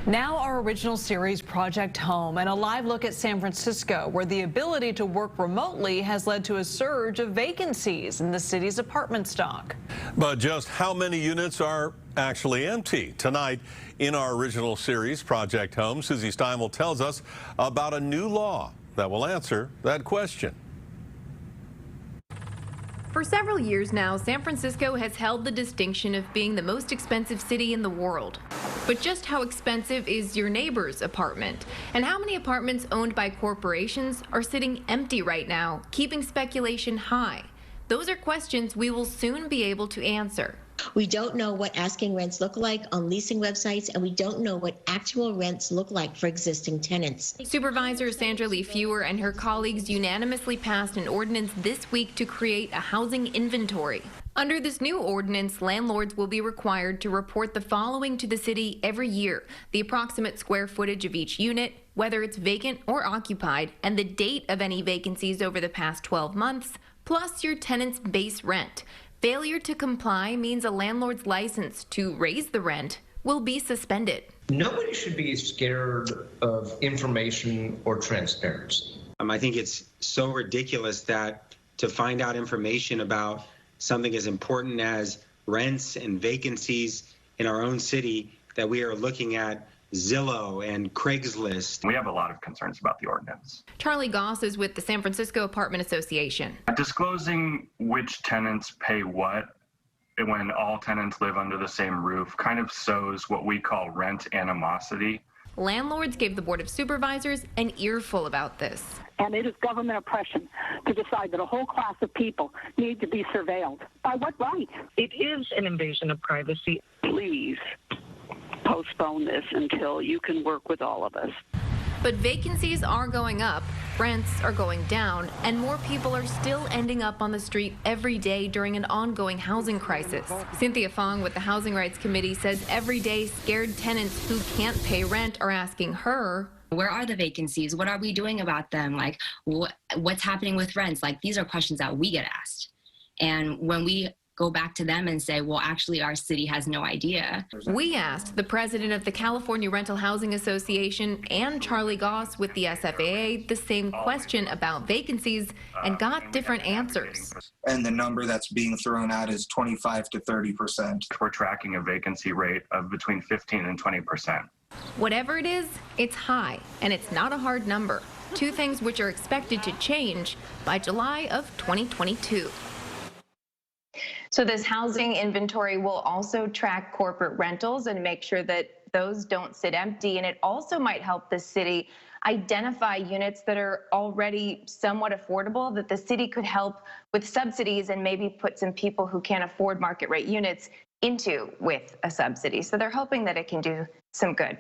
Now our original series, Project Home, and a live look at San Francisco, where the ability to work remotely has led to a surge of vacancies in the city's apartment stock. But just how many units are actually empty? Tonight, in our original series, Project Home, Susie Steimle tells us about a new law that will answer that question. For several years now, San Francisco has held the distinction of being the most expensive city in the world. But just how expensive is your neighbor's apartment? And how many apartments owned by corporations are sitting empty right now, keeping speculation high? Those are questions we will soon be able to answer. We don't know what asking rents look like on leasing websites, and we don't know what actual rents look like for existing tenants. Supervisor Sandra Lee Fewer and her colleagues unanimously passed an ordinance this week to create a housing inventory. Under this new ordinance, landlords will be required to report the following to the city every year: the approximate square footage of each unit, whether it's vacant or occupied, and the date of any vacancies over the past 12 months, plus your tenant's base rent. Failure to comply means a landlord's license to raise the rent will be suspended. Nobody should be scared of information or transparency. I think it's so ridiculous that to find out information about something as important as rents and vacancies in our own city, that we are looking at Zillow and Craigslist. We have a lot of concerns about the ordinance. Charley Goss is with the San Francisco Apartment Association. Disclosing which tenants pay what when all tenants live under the same roof kind of sows what we call rent animosity. Landlords gave the Board of Supervisors an earful about this. And it is government oppression to decide that a whole class of people need to be surveilled. By what right? It is an invasion of privacy. Please postpone this until you can work with all of us. But vacancies are going up, rents are going down, and more people are still ending up on the street every day during an ongoing housing crisis. Cynthia Fong with the Housing Rights Committee says every day scared tenants who can't pay rent are asking her, where are the vacancies? What are we doing about them? Like, what's happening with rents? Like, these are questions that we get asked. And when we go back to them and say, well, actually, our city has no idea. We asked the president of the California Rental Housing Association and Charley Goss with the SFAA the same question about vacancies and got different answers. And the number that's being thrown out is 25 to 30%. We're tracking a vacancy rate of between 15 and 20%. Whatever it is, it's high, and it's not a hard number. Two things which are expected to change by July of 2022. So this housing inventory will also track corporate rentals and make sure that those don't sit empty. And it also might help the city identify units that are already somewhat affordable that the city could help with subsidies and maybe put some people who can't afford market rate units into with a subsidy. So they're hoping that it can do some good.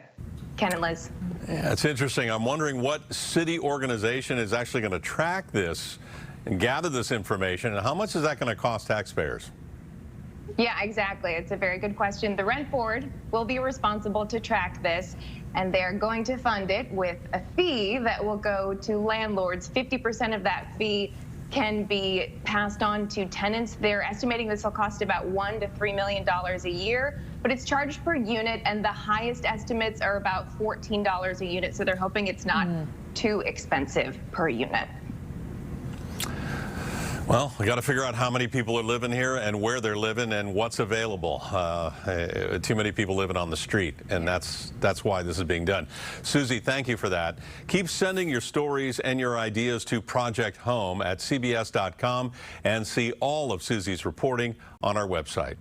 Ken and Liz. Yeah, it's interesting. I'm wondering what city organization is actually going to track this and gather this information, and how much is that going to cost taxpayers? Yeah, exactly. It's a very good question. The Rent Board will be responsible to track this, and they're going to fund it with a fee that will go to landlords. 50% of that fee can be passed on to tenants. They're estimating this will cost about $1 to $3 million a year, but it's charged per unit, and the highest estimates are about $14 a unit, so they're hoping it's not too expensive per unit. Well, we got to figure out how many people are living here and where they're living and what's available. Too many people living on the street, and that's why this is being done. Susie, thank you for that. Keep sending your stories and your ideas to Project Home at cbs.com and see all of Susie's reporting on our website.